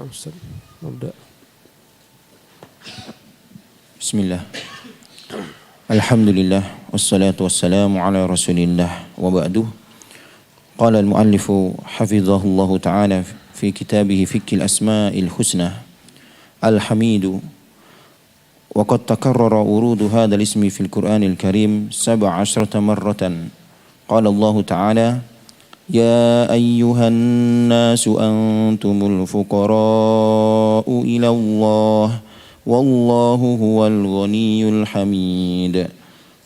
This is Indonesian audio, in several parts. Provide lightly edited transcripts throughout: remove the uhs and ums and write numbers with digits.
Ustaz, nabda. Bismillah. Alhamdulillah wassalatu wassalamu ala Rasulillah wa ba'du. Qala al-muallifu hafizahullahu ta'ala fi kitabih Fiqhul Asma'il Husna Al-Hamidu wa qad takarrara wurudu hadha al-ismi fil Qur'anil Karim 17 marratan. Qala Allah ta'ala Ya ayyuhan nasu antumul fuqara'u ila Allah wallahu huwal ghaniyyul hamid.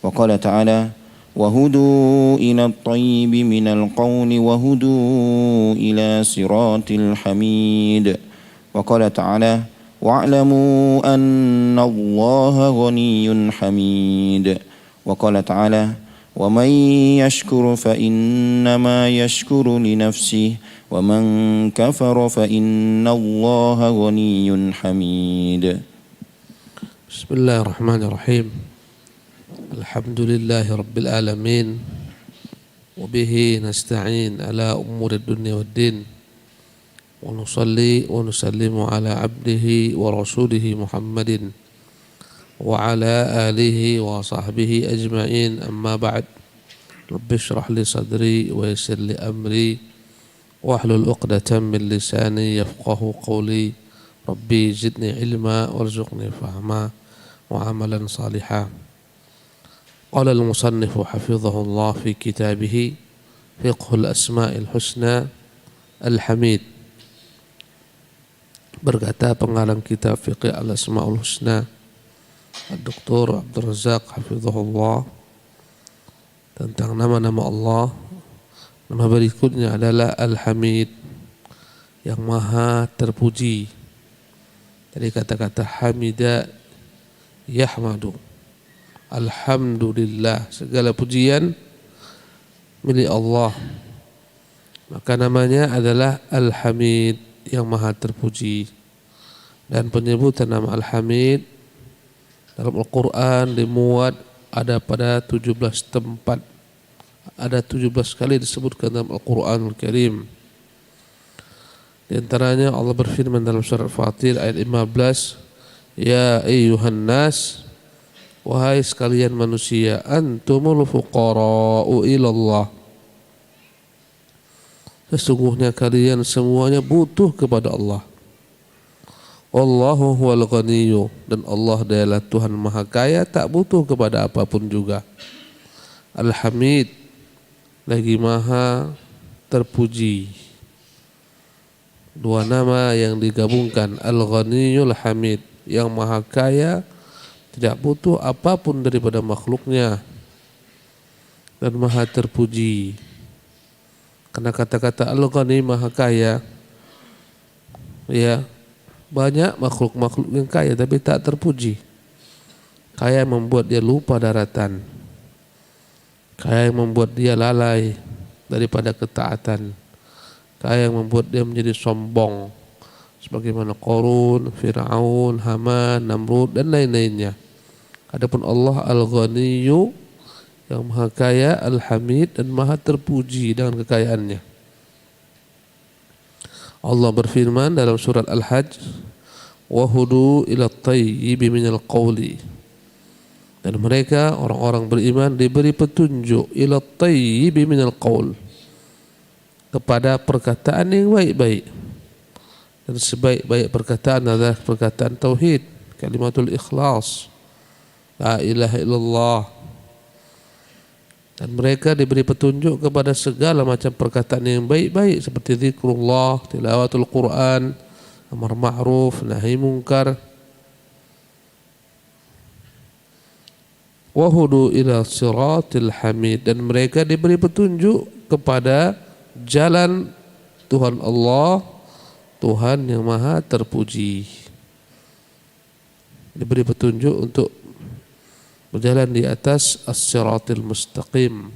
Wa qala ta'ala wa hudu ila at-tayyib minal qawli wa hudu ila siratil hamid. Wa qala ta'ala wa'lamu anna Allaha ghaniyyun hamid. Wa qala ta'ala wa man yashkur fa innama yashkuru li nafsihi wa man kafara fa inna Allaha ghaniyyun hamid. Bismillahirrahmanirrahim. Alhamdulillahi rabbil alamin. Wa bihi nasta'in ala umuri dunya waddin. Wa nusalli wa nusallimu ala abdihi wa rasulihi Muhammadin wa ala alihi wa sahbihi ajma'in, amma ba'd. Rabbi shrah li sadri wa yassir li amri wahlul 'uqdatam min lisani yafqahu qawli. Rabbi zidni ilma warzuqni fahma wa amalan salihan. Qala al-musannifu hafizahullah fi kitabih Fiqhul Asma'il Husna Al-Hamid. Berkata pengarang kitab Fiqh Al-Asma'ul Husna Dr. Abdul Razak hafizahullah tentang nama-nama Allah. Nama berikutnya adalah Al-Hamid, yang maha terpuji. Dari kata-kata hamida yahmadu, alhamdulillah, segala pujian milik Allah, maka namanya adalah Al-Hamid, yang maha terpuji. Dan penyebutan nama Al-Hamid dalam Al-Quran dimuat ada pada 17 tempat. Ada 17 kali disebutkan dalam Al-Quran Al-Karim. Di antaranya Allah berfirman dalam surah Fatir ayat 15, Ya ayyuhan nas, wahai sekalian manusia, antumul fuqara'u ilallah, sesungguhnya kalian semuanya butuh kepada Allah. Wallahu huwal ghaniyyu, dan Allah adalah Tuhan Maha Kaya, tak butuh kepada apapun juga. Al-Hamid, lagi Maha terpuji. Dua nama yang digabungkan, Al-Ghaniyyul Hamid, yang Maha Kaya, tidak butuh apapun daripada makhluknya, dan Maha terpuji. Karena kata-kata Al-Ghani, Maha Kaya, ya, banyak makhluk-makhluk yang kaya tapi tak terpuji. Kaya yang membuat dia lupa daratan, kaya yang membuat dia lalai daripada ketaatan, kaya yang membuat dia menjadi sombong, sebagaimana Qarun, Fir'aun, Haman, Namrud dan lain-lainnya. Adapun Allah Al-Ghaniyyu, yang Maha Kaya, Al-Hamid, dan Maha terpuji dengan kekayaannya. Allah berfirman dalam surat Al-Hajj, wahudu ila at-tayyibi minal qawli, dan mereka orang-orang beriman diberi petunjuk ila at-tayyibi minal qawl, kepada perkataan yang baik-baik. Dan sebaik-baik perkataan adalah perkataan tauhid, kalimatul ikhlas, la ilaha illallah. Dan mereka diberi petunjuk kepada segala macam perkataan yang baik-baik, seperti zikrullah, tilawatul Quran, amar ma'ruf, nahi munkar. Wahudu ila siratil hamid, dan mereka diberi petunjuk kepada jalan Tuhan Allah, Tuhan yang maha terpuji. Diberi petunjuk untuk berjalan di atas as-siratil mustaqim,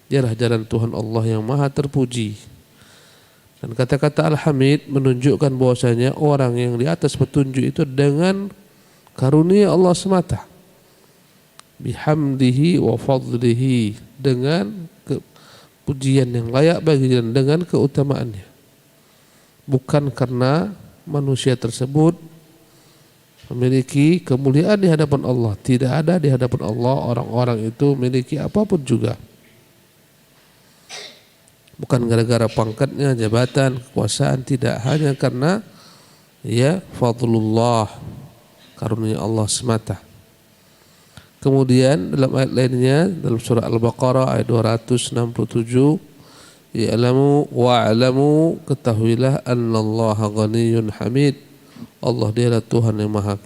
dialah jalan Tuhan Allah yang maha terpuji. Dan kata-kata Al-Hamid menunjukkan bahwasanya orang yang di atas petunjuk itu dengan karunia Allah semata, bihamdihi wa fadlihi, dengan pujian yang layak bagi dan dengan keutamaannya, bukan karena manusia tersebut memiliki kemuliaan di hadapan Allah. Tidak ada di hadapan Allah orang-orang itu memiliki apapun juga. Bukan gara-gara pangkatnya, jabatan, kekuasaan, tidak, hanya karena ya fadlullah, karunia Allah semata. Kemudian dalam ayat lainnya dalam surah Al-Baqarah ayat 267, ya'lamu wa'lamu, ketahuilah annallaha ghaniyyun hamid, Allah dialah Tuhan yang maha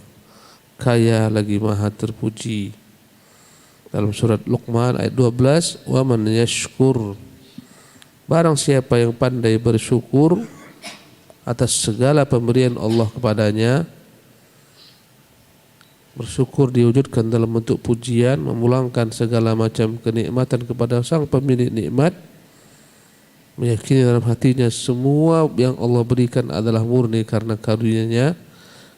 kaya lagi maha terpuji. Dalam surat Luqman ayat 12, wa man yashkur, barang siapa yang pandai bersyukur atas segala pemberian Allah kepadanya. Bersyukur diwujudkan dalam bentuk pujian, memulangkan segala macam kenikmatan kepada sang pemilik nikmat, meyakini dalam hatinya semua yang Allah berikan adalah murni karena karunia-Nya,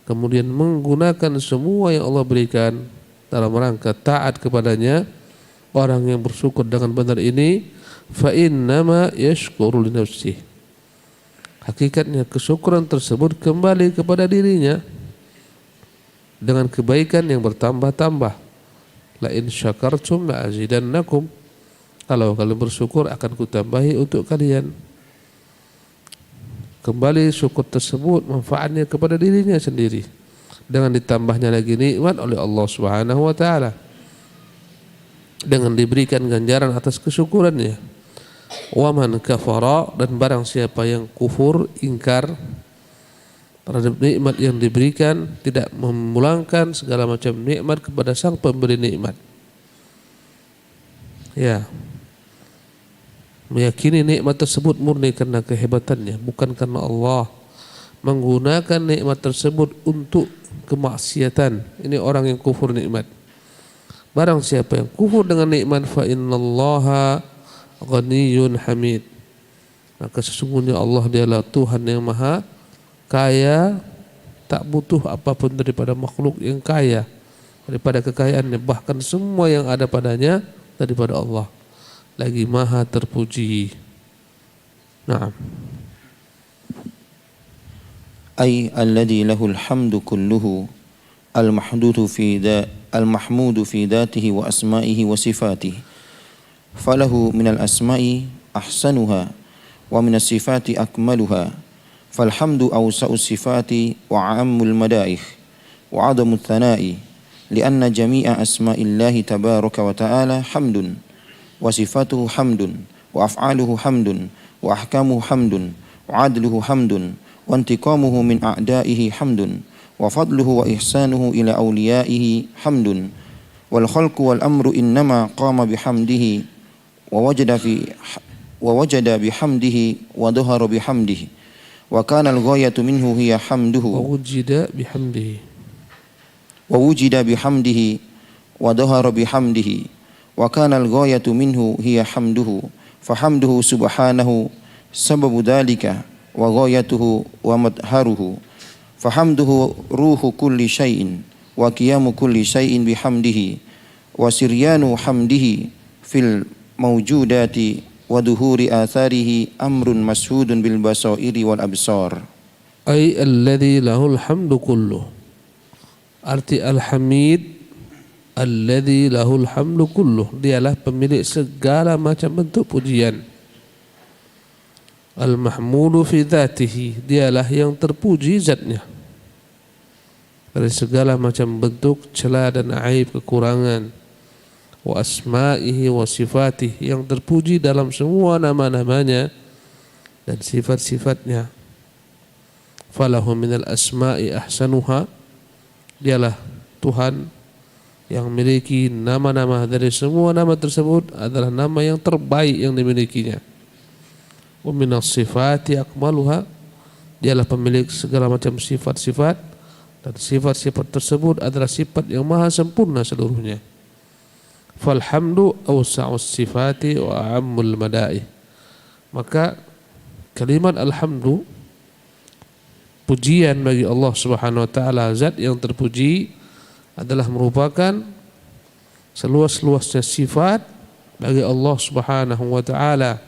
kemudian menggunakan semua yang Allah berikan dalam rangka taat kepadanya. Orang yang bersyukur dengan benar ini, fa innama yashkuru li nafsihi, hakikatnya kesyukuran tersebut kembali kepada dirinya dengan kebaikan yang bertambah-tambah. La in syakartum la azidannakum, kalau kalian bersyukur akan kutambahi untuk kalian. Kembali syukur tersebut manfaatnya kepada dirinya sendiri dengan ditambahnya lagi nikmat oleh Allah Subhanahu wa taala, dengan diberikan ganjaran atas kesyukurannya. Wa man kafara, dan barang siapa yang kufur, ingkar terhadap nikmat yang diberikan, tidak memulangkan segala macam nikmat kepada sang pemberi nikmat, ya, meyakini nikmat tersebut murni karena kehebatannya, bukan karena Allah, menggunakan nikmat tersebut untuk kemaksiatan, ini orang yang kufur nikmat. Barang siapa yang kufur dengan nikmat, fa innallaha ghaniyyun hamid, maka sesungguhnya Allah dialah Tuhan yang maha kaya, tak butuh apapun daripada makhluk yang kaya, daripada kekayaannya, bahkan semua yang ada padanya daripada Allah, lagi maha terpuji. Naam. Ay alladhi lahul hamdu kulluhu al-mahmudu fi dhatihi wa asma'ihi wa sifatihi, falahu minal asma'i ahsanuha wa minas sifati akmaluha, falhamdu awsa'u sifati wa a'ammul madaih wa 'adamu tsana'i, lianna jami'a asma'illahi tabaraka wa ta'ala hamdun wa sifatuhu hamdun wa af'aluhu hamdun wa ahkamuhu hamdun wa 'adluhu hamdun wa intiqamuhu min a'da'ihi hamdun wa fadluhu wa ihsanuhu ila awliya'ihi hamdun, wal khalqu wal amru innama qama bihamdihi wa wajada bihamdihi wa dhahara bihamdihi, wa kana al-ghayatu minhu hiya hamduhu wa wujida bihamdihi wa dhahara bihamdihi, wa kana al-ghayatu minhu hiya hamduhu, fa hamduhu subhanahu sababu dhalika wa ghayatuhu wa madharuhu, fa hamduhu ruhu kulli syai'in wa qiyamu kulli syai'in bihamdihi, wa siryanu hamdihi fil mawjudati wa duhuri atharihi amrun mashhudun bil basairi wal absar. Ay alladhi lahul hamdu kulluh, arti al-hamid alladhi lahul hamdu kulluh, dialah pemilik segala macam bentuk pujian. Al-mahmudu fi dhatihi, dialah yang terpuji zatnya dari segala macam bentuk celah dan aib, kekurangan. Wa asma'ihi wa sifatihi, yang terpuji dalam semua nama-namanya dan sifat-sifatnya. Falahu minal asma'i ahsanuha, dialah Tuhan yang memiliki nama-nama, dari semua nama tersebut adalah nama yang terbaik yang dimilikinya. Wa minas sifati akmaluha, dialah pemilik segala macam sifat-sifat, dan sifat-sifat tersebut adalah sifat yang maha sempurna seluruhnya. Falhamdu awsa'us sifati wa a'ammul madaih, maka kalimat alhamdu, pujian bagi Allah Subhanahu wa taala, zat yang terpuji, adalah merupakan seluas-luasnya sifat bagi Allah Subhanahu wa taala,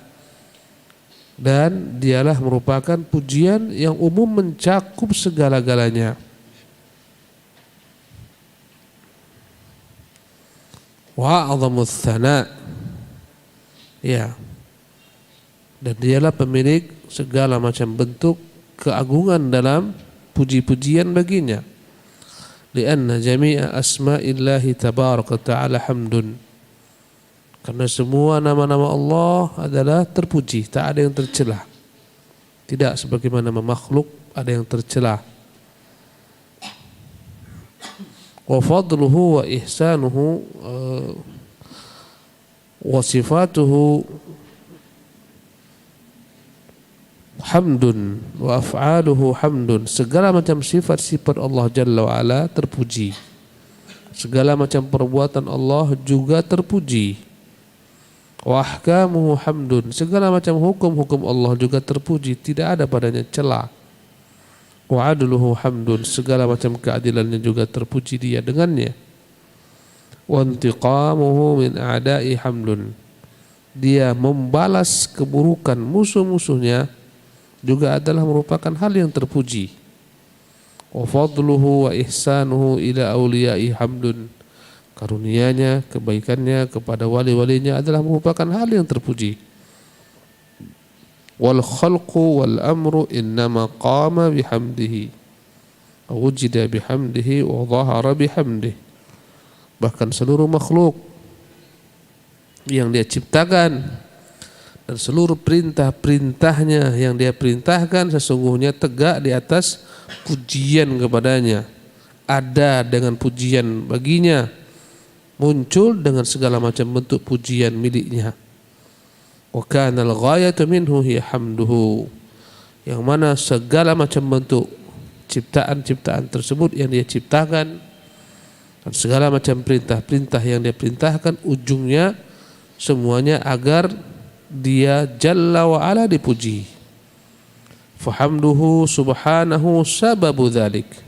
dan dialah merupakan pujian yang umum mencakup segala-galanya. Wa a'zamus tsana, ya, dan dialah pemilik segala macam bentuk keagungan dalam puji-pujian baginya. Lianna jami'a asma'illahi tabaraka ta'ala hamdun, karena semua nama-nama Allah adalah terpuji, tak ada yang tercela. Tidak sebagaimana nama makhluk ada yang tercela. Wa fadluhu wa ihsanuhu wa sifatuhu hamdun wa af'aluhu hamdun. Segala macam sifat-sifat Allah Jalla wa Ala terpuji. Segala macam perbuatan Allah juga terpuji. Wa ahkamuhu hamdun. Segala macam hukum-hukum Allah juga terpuji, tidak ada padanya celah. Wa adluhu hamdun. Segala macam keadilannya juga terpuji dia dengannya. Wa intiqamuhu min a'da'i hamdun. Dia membalas keburukan musuh-musuhnya juga adalah merupakan hal yang terpuji. Wa fadluhu wa ihsanuhu ila awliya'i hamdun. Karunia-Nya, kebaikannya kepada wali-walinya adalah merupakan hal yang terpuji. Wal khalqu wal amru innama qama bihamdihi, wujida bihamdihi wa dhahara bihamdihi. Bahkan seluruh makhluk yang dia ciptakan dan seluruh perintah-perintahnya yang dia perintahkan sesungguhnya tegak di atas pujian kepadanya, ada dengan pujian baginya, muncul dengan segala macam bentuk pujian miliknya. Wa kana al-ghayatu minhu hiya hamduhu, yang mana segala macam bentuk ciptaan-ciptaan tersebut yang dia ciptakan dan segala macam perintah-perintah yang dia perintahkan ujungnya semuanya agar dia Jalla wa Ala dipuji. Fahamduhu subhanahu sababu dzalik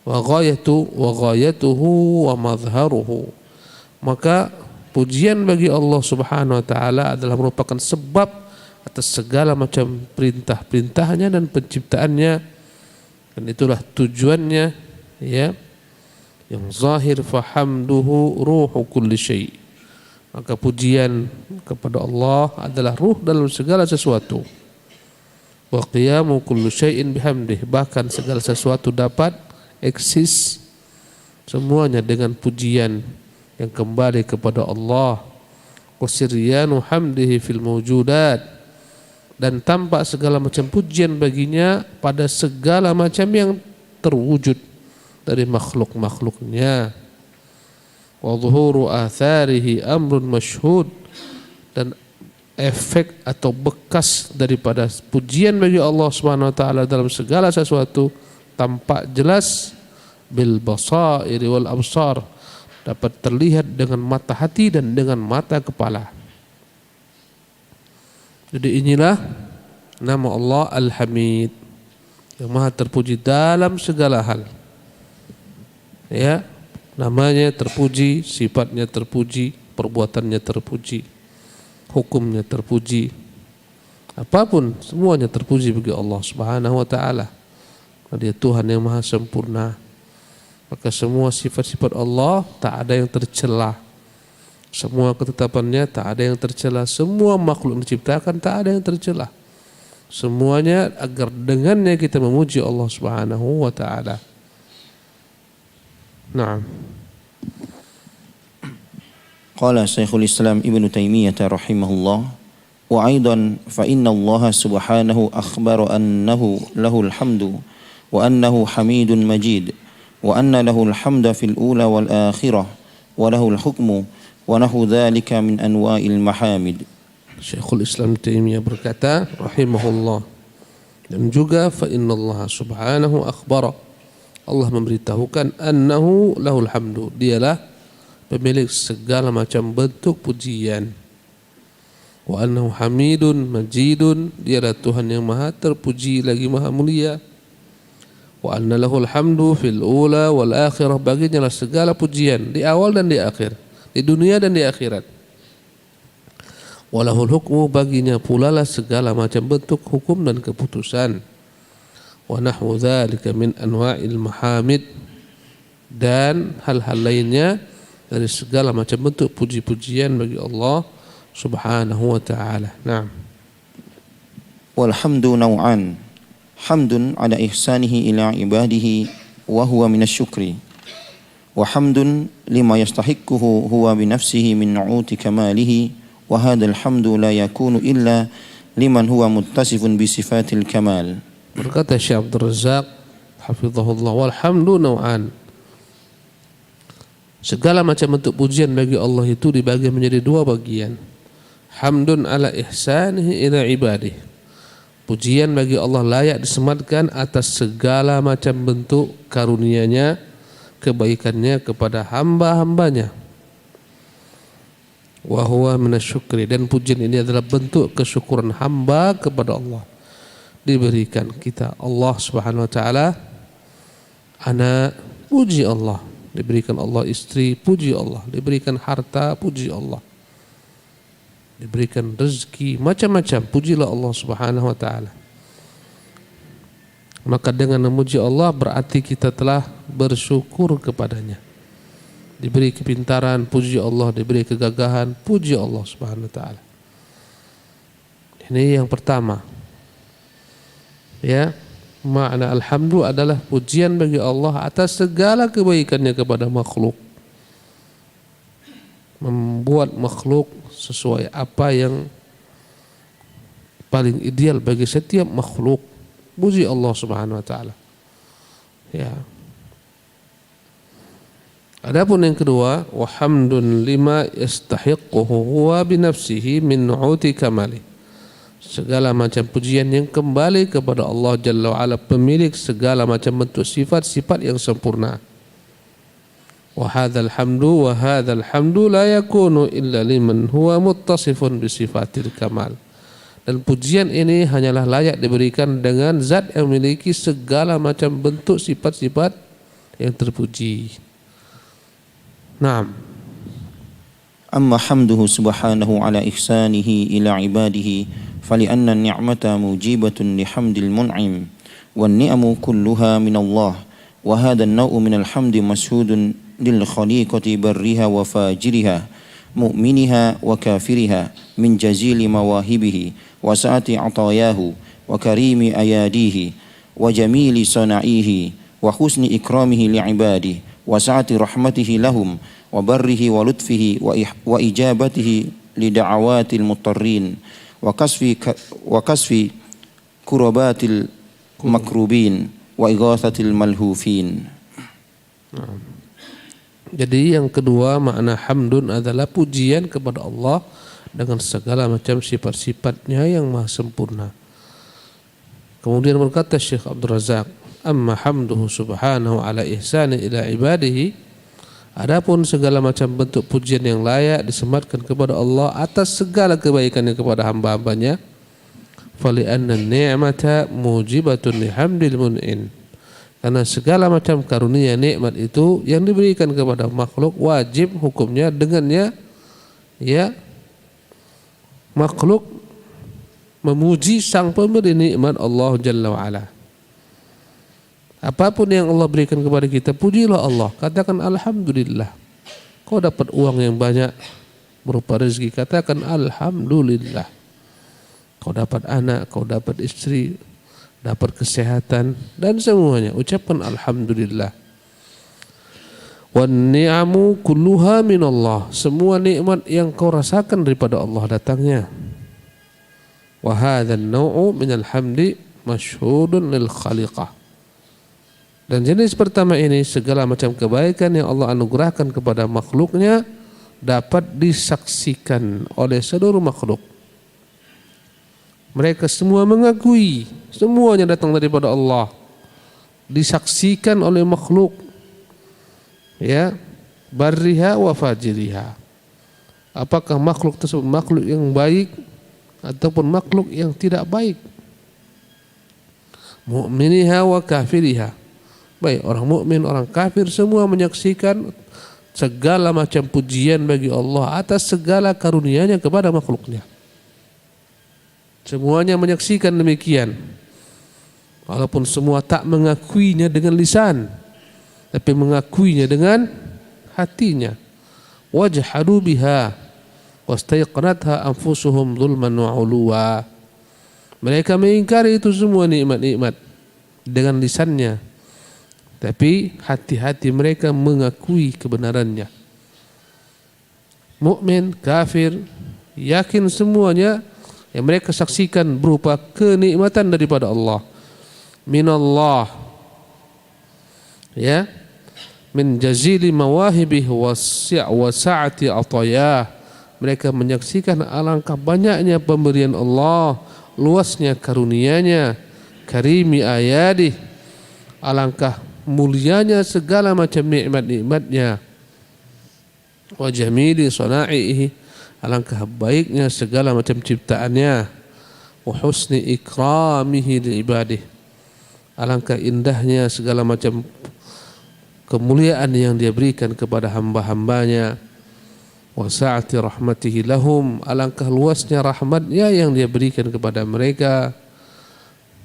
wa ghayatuhu wa madharuhu. Maka pujian bagi Allah Subhanahu wa taala adalah merupakan sebab atas segala macam perintah-perintahnya dan penciptaannya, dan itulah tujuannya, ya, yang zahir. Fahamduhu ruhu kulli syai'. Maka pujian kepada Allah adalah ruh dalam segala sesuatu. Wa qiyamu kulli syai'in bihamdih. Bahkan segala sesuatu dapat eksis semuanya dengan pujian yang kembali kepada Allah. Wa siryanu hamdihi fil mawjudat. Dan tampak segala macam pujian baginya pada segala macam yang terwujud dari makhluk-makhluknya. Wa dhuhuru atharihi amrun mashhud. Dan efek atau bekas daripada pujian bagi Allah Subhanahu wa taala dalam segala sesuatu tampak jelas bil basairi wal absar, dapat terlihat dengan mata hati dan dengan mata kepala. Jadi inilah nama Allah Al-Hamid, yang maha terpuji dalam segala hal. Ya, namanya terpuji, sifatnya terpuji, perbuatannya terpuji, hukumnya terpuji. Apapun semuanya terpuji bagi Allah Subhanahu wa taala. Dia Tuhan yang maha sempurna. Maka semua sifat-sifat Allah tak ada yang tercela. Semua ketetapannya tak ada yang tercela. Semua makhluk yang diciptakan tak ada yang tercela. Semuanya agar dengannya kita memuji Allah Subhanahu wa taala. Naam. Qala Syekhul Islam Ibnu Taimiyah rahimahullah, wa aidan fa inna Allah subhanahu akhbara annahu lahul hamdu wa annahu hamidun majid wa anna lahul hamda fil ula wal akhirah wa lahul hukmu wa nahu dzalika min anwa'il mahamid. Syekhul Islam Taimiyah berkata rahimahullah, dan juga fa innallaha subhanahu akhbara, Allah memberitahukan annahu lahul hamdu, dialah pemilik segala macam bentuk pujian. Wa annahu hamidun majidun, dialah Tuhan yang maha terpuji lagi maha mulia. Wa anna lahul hamdu fil ula wal akhirah, baginya lah segala pujian di awal dan di akhir, di dunia dan di akhirat. Walahul hukmu, baginya pula lah segala macam bentuk hukum dan keputusan. Wa nahwu dzalika min anwa'il mahamid, dan hal-hal lainnya dari segala macam bentuk puji-pujian bagi Allah Subhanahu wa ta'ala. Naam. Walhamdu naw'an, hamdun ala ihsanihi ila ibadihi wa huwa minasyukri, wa hamdun lima yastahiquhu huwa binafsihi min nu'uti kamalihi, wa hadzal hamdu la yakunu illa liman huwa muttasifun bi sifatil kamal. Berkata Syekh Abdul Razak hafizahullah, walhamdu naw'an, segala macam bentuk pujian bagi Allah itu dibagi menjadi dua bagian. Hamdun ala ihsanihi ila ibadih, pujian bagi Allah layak disematkan atas segala macam bentuk karunia-Nya, kebaikannya kepada hamba-hambanya. Wa huwa minasyukri, dan pujian ini adalah bentuk kesyukuran hamba kepada Allah. Diberikan kita Allah Subhanahu wa ta'ala anak, puji Allah. Diberikan Allah istri, puji Allah. Diberikan harta, puji Allah. Diberikan rezeki, macam-macam, pujilah Allah Subhanahu wa ta'ala. Maka dengan memuji Allah berarti kita telah bersyukur kepadanya. Diberi kepintaran, puji Allah. Diberi kegagahan, puji Allah Subhanahu wa ta'ala. Ini yang pertama. Ya, makna alhamdu adalah pujian bagi Allah atas segala kebaikannya kepada makhluk. Membuat makhluk sesuai apa yang paling ideal bagi setiap makhluk. Puji Allah Subhanahu wa ta'ala. Ya. Adapun yang kedua, wa hamdun lima yastahiquhu huwa binafsihi min nu'uti kamali, segala macam pujian yang kembali kepada Allah Jalla wa'ala, pemilik segala macam bentuk sifat-sifat yang sempurna. Wa hadzal hamdu la yakunu illa liman huwa muttasifun bi sifatil kamal, dan pujian ini hanyalah layak diberikan dengan zat yang memiliki segala macam bentuk sifat-sifat yang terpuji. Naam. Amma hamduhu subhanahu ala ihsanihi ila ibadihi fali'anna an-ni'mata mujibatun lihamdil mun'im wan ni'amu kulluha min Allah, wa hadha an-naw'u min al-hamdi mashhudun lil khaliqati barriha wa fajiriha mu'miniha wa kafiriha min jazili mawahibihi wa sa'ati atayahu wa karimi ayadihi wa jamili sana'ihi wa husni ikramihi li'ibadihi wa sa'ati rahmatihi lahum wa barrihi wa lutfihi wa ijabatihi li da'awatil mutarrin wa kasfi kurabatil makrubin wa ighathatil malhufin. Jadi yang kedua, makna hamdun adalah pujian kepada Allah dengan segala macam sifat-sifatnya yang maha sempurna. Kemudian berkata Syekh Abdul Razak, amma hamduhu subhanahu ala ihsani ila ibadihi, adapun segala macam bentuk pujian yang layak disematkan kepada Allah atas segala kebaikannya kepada hamba-hambanya, fali anna ni'mata mujibatun lihamdil mun'in, karena segala macam karunia nikmat itu yang diberikan kepada makhluk wajib hukumnya dengannya ya makhluk memuji sang pemberi nikmat Allah Jalla wa'ala. Apapun yang Allah berikan kepada kita, pujilah Allah, katakan alhamdulillah. Kau dapat uang yang banyak berupa rezeki, katakan alhamdulillah. Kau dapat anak, kau dapat istri, dapat kesehatan dan semuanya, ucapkan alhamdulillah. Wan ni'amu kulluha min Allah, semua nikmat yang kau rasakan daripada Allah datangnya. Wa hadzal naw'u minal hamdi masyhudun lil khaliqah, dan jenis pertama ini segala macam kebaikan yang Allah anugerahkan kepada makhluknya dapat disaksikan oleh seluruh makhluk. Mereka semua mengakui semuanya datang daripada Allah, disaksikan oleh makhluk, ya, barriha wa fajiriha. Apakah makhluk tersebut makhluk yang baik ataupun makhluk yang tidak baik? Mu'miniha wa kafiriha, baik orang mukmin, orang kafir, semua menyaksikan segala macam pujian bagi Allah atas segala karunia-Nya kepada makhluknya. Semuanya menyaksikan demikian. Walaupun semua tak mengakuinya dengan lisan, tapi mengakuinya dengan hatinya. Wajhadu biha wastaiqanatha anfusuhum zulman wa 'uluwa. Mereka mengingkari itu semua nikmat-nikmat dengan lisannya, tapi hati-hati mereka mengakui kebenarannya. Mukmin, kafir, yakin semuanya yang mereka saksikan berupa kenikmatan daripada Allah. Minallah, ya, min jazili mawahibih wa sa'ati atayah. Mereka menyaksikan alangkah banyaknya pemberian Allah, luasnya karunia-Nya, karimi ayadih, alangkah mulianya segala macam nikmat-nikmat-Nya, wa jamili sana'ihi, alangkah baiknya segala macam ciptaannya, wa husni ikramihi li ibadih, alangkah indahnya segala macam kemuliaan yang Dia berikan kepada hamba-hambanya, wa sa'ati rahmatihi lahum, alangkah luasnya rahmat-Nya yang Dia berikan kepada mereka,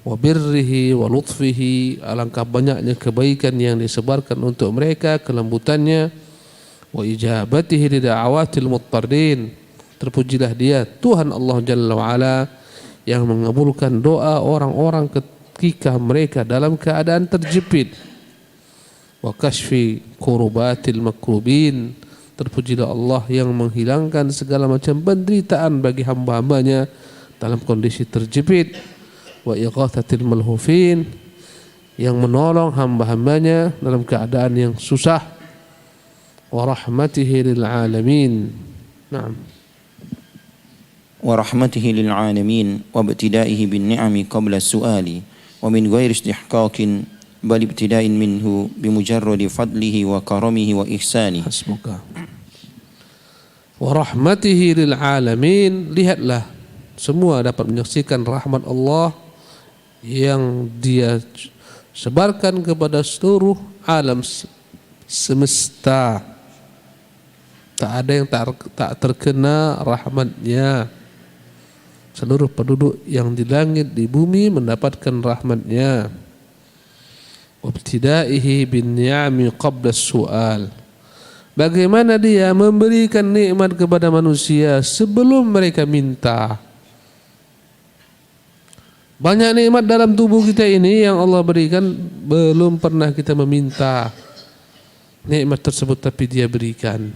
wa birrihi wa lutfihi, alangkah banyaknya kebaikan yang disebarkan untuk mereka, kelembutannya, wa ijabatihi li da'awatil muttarrin, terpujilah Dia Tuhan Allah Jalla wa Ala yang mengabulkan doa orang-orang ketika mereka dalam keadaan terjepit, wa kashfi kurubatil makrubin, terpujilah Allah yang menghilangkan segala macam penderitaan bagi hamba-hambanya dalam kondisi terjepit, wa ighathatil malhufin, yang menolong hamba-hambanya dalam keadaan yang susah, wa rahmatihi lil alamin. Naam. Wa rahmatihi lil alamin wa ibtidaihi bin ni'ami qabla as-su'ali wa min ghairi istihqaqin bal ibtida'in minhu bimujarradi fadlihi wa karamihi wa ihsanihi. Hasbuka. Wa rahmatihi lil alamin, lihatlah semua dapat menyaksikan rahmat Allah yang Dia sebarkan kepada seluruh alam semesta. Tak ada yang tak terkena rahmat-Nya. Seluruh penduduk yang di langit di bumi mendapatkan rahmat-Nya. Wabtidaihi bin ni'ami qabla as-su'al, bagaimana Dia memberikan nikmat kepada manusia sebelum mereka minta. Banyak nikmat dalam tubuh kita ini yang Allah berikan, belum pernah kita meminta nikmat tersebut, tapi Dia berikan.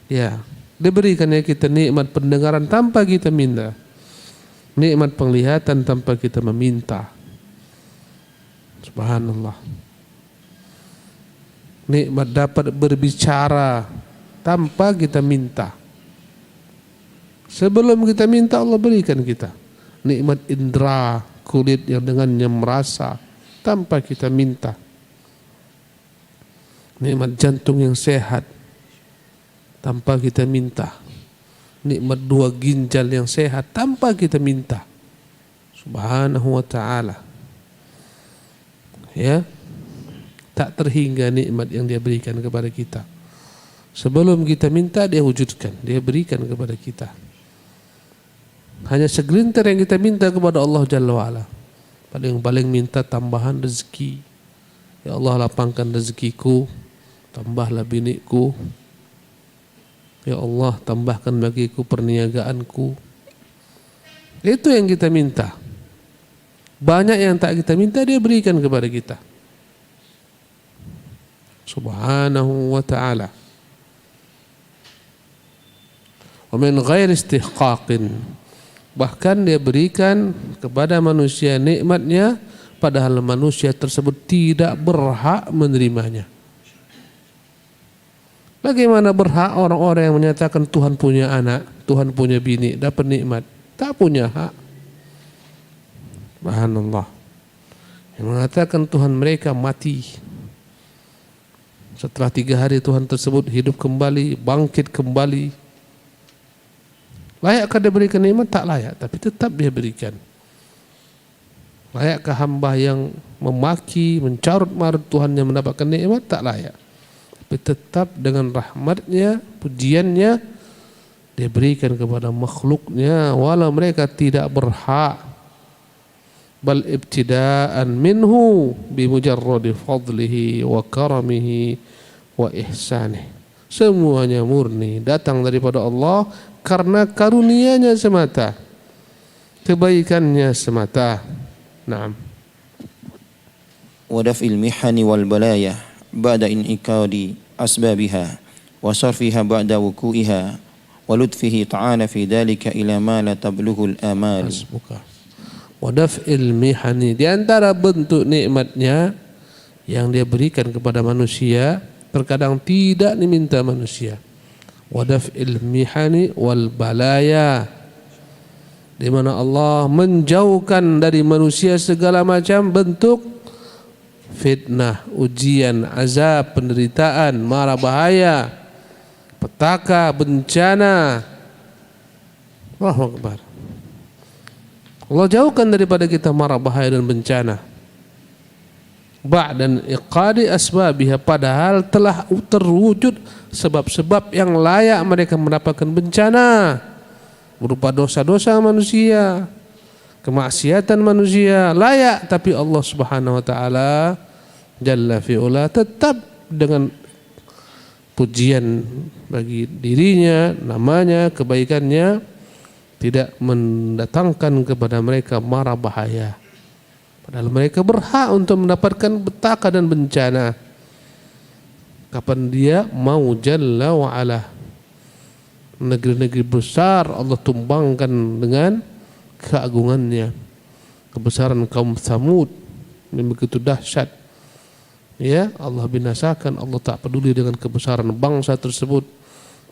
Ya, Dia berikannya kita nikmat pendengaran tanpa kita minta, nikmat penglihatan tanpa kita meminta. Subhanallah. Nikmat dapat berbicara tanpa kita minta. Sebelum kita minta, Allah berikan kita nikmat indera, kulit yang dengannya merasa tanpa kita minta. Nikmat jantung yang sehat tanpa kita minta. Nikmat 2 ginjal yang sehat tanpa kita minta. Subhanahu wa ta'ala. Ya, tak terhingga nikmat yang Dia berikan kepada kita. Sebelum kita minta, Dia wujudkan, Dia berikan kepada kita. Hanya segelintir yang kita minta kepada Allah Jalla wa'ala. Paling minta tambahan rezeki. Ya Allah, lapangkan rezekiku, tambahlah biniku. Ya Allah, tambahkan bagiku perniagaanku. Itu yang kita minta. Banyak yang tak kita minta, Dia berikan kepada kita. Subhanahu wa ta'ala. Wa min ghairi istihqaqin, bahkan Dia berikan kepada manusia nikmat-Nya padahal manusia tersebut tidak berhak menerimanya. Bagaimana berhak orang-orang yang menyatakan Tuhan punya anak, Tuhan punya bini, dapat nikmat, tak punya hak? Subhanallah. Yang mengatakan Tuhan mereka mati, setelah 3 hari Tuhan tersebut hidup kembali, bangkit kembali. Layakkah Dia berikan nikmat? Tak layak, tapi tetap Dia berikan. Layakkah hamba yang memaki, mencarut-marut Tuhan yang mendapatkan nikmat? Tak layak. Tapi tetap dengan rahmat-Nya, pujian-Nya, diberikan kepada makhluknya walau mereka tidak berhak, bal ibtidaan minhu bimujarradi fadlihi wa karamihi wa ihsanih. Semuanya murni datang daripada Allah karena karunia-Nya semata, kebaikannya semata. Naam. Wa daf'il mihani wal balaya ba'da in'iqadi asbabiha wa sarfiha ba'da wuku'iha wa lutfihi ta'ala fi dhalika ila ma la tablughul amal. Wa daf'il mihani, di antara bentuk nikmatnya yang dia berikan kepada manusia terkadang tidak diminta manusia. Wa daf'il mihani wal balaya, di mana Allah menjauhkan dari manusia segala macam bentuk fitnah, ujian, azab, penderitaan, mara bahaya, petaka, bencana. Allahu Akbar. Allah jauhkan daripada kita mara bahaya dan bencana. Ba'dan iqadi asbabiha, padahal telah terwujud sebab-sebab yang layak mereka mendapatkan bencana berupa dosa-dosa manusia, kemaksiatan manusia layak, tapi Allah Subhanahu wa taala jalla fi'ula tetap dengan pujian bagi dirinya, namanya, kebaikannya, tidak mendatangkan kepada mereka mara bahaya, padahal mereka berhak untuk mendapatkan petaka dan bencana kapan dia mau jalla wa ala. Negeri-negeri besar Allah tumbangkan dengan keagungannya. Kebesaran kaum Tsamud yang begitu dahsyat, ya, Allah binasakan. Allah tak peduli dengan kebesaran bangsa tersebut.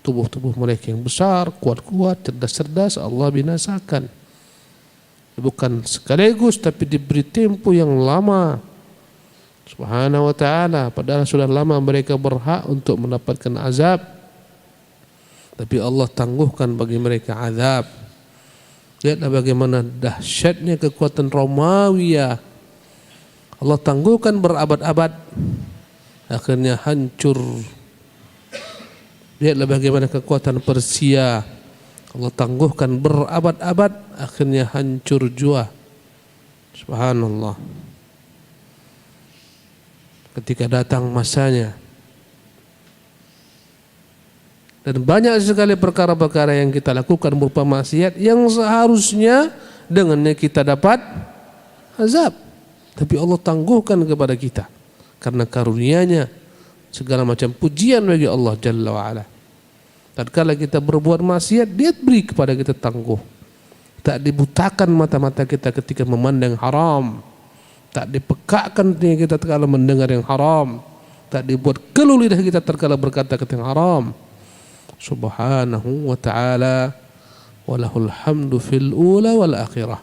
Tubuh-tubuh mereka yang besar, kuat-kuat, cerdas-cerdas, Allah binasakan. Bukan sekaligus tapi diberi tempo yang lama. Subhanahu wa ta'ala, padahal sudah lama mereka berhak untuk mendapatkan azab, tapi Allah tangguhkan bagi mereka azab. Lihatlah bagaimana dahsyatnya kekuatan Romawiya. Allah tangguhkan berabad-abad, akhirnya hancur. Lihatlah bagaimana kekuatan Persia. Allah tangguhkan berabad-abad, akhirnya hancur jua. Subhanallah. Ketika datang masanya, dan banyak sekali perkara-perkara yang kita lakukan berupa maksiat yang seharusnya dengannya kita dapat azab, tapi Allah tangguhkan kepada kita karena karunia-Nya. Segala macam pujian bagi Allah Jalla wa'ala. Tatkala kita berbuat maksiat, Dia beri kepada kita tangguh. Tak dibutakan mata-mata kita ketika memandang haram, tak dipekakkan telinga kita tatkala mendengar yang haram, tak dibuat keluh lidah kita tatkala berkata-kata yang haram. Subhanahu wa ta'ala, walahul hamdu fil ula wal akhirah.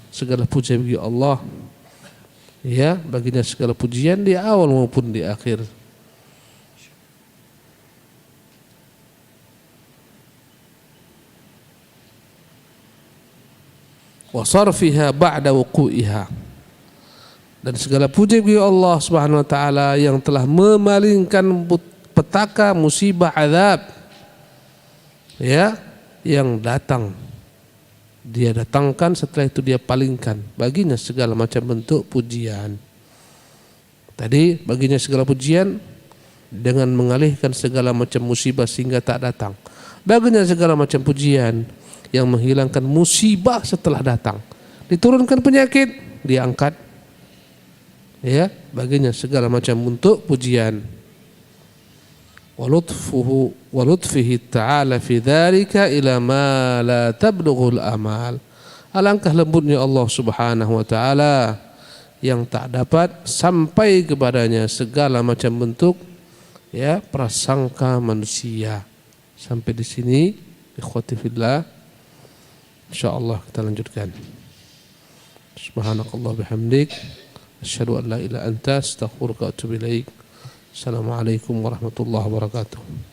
Segala puji bagi Allah, ya, baginya segala pujian di awal maupun di akhir. Wa sarfiha ba'da wuqu'iha, dan segala puji bagi Allah Subhanahu wa ta'ala yang telah memalingkan petaka, musibah, azab, ya, yang datang. Dia datangkan, setelah itu Dia palingkan. Baginya segala macam bentuk pujian. Tadi baginya segala pujian dengan mengalihkan segala macam musibah sehingga tak datang. Baginya segala macam pujian yang menghilangkan musibah setelah datang. Diturunkan penyakit, diangkat. Ya, baginya segala macam bentuk pujian. Wa lutfihi ta'ala fi dzalika ila ma la tablughul amal. Alangkah lembutnya Allah Subhanahu wa ta'ala yang tak dapat sampai kepadanya segala macam bentuk, ya, prasangka manusia. Sampai di sini ikhwati fillah. Insyaallah kita lanjutkan. Subhanakallah bihamdik, asyhadu an la ilaha illa anta, astaghfiruka wa atubu ilaik. Assalamualaikum warahmatullahi wabarakatuh.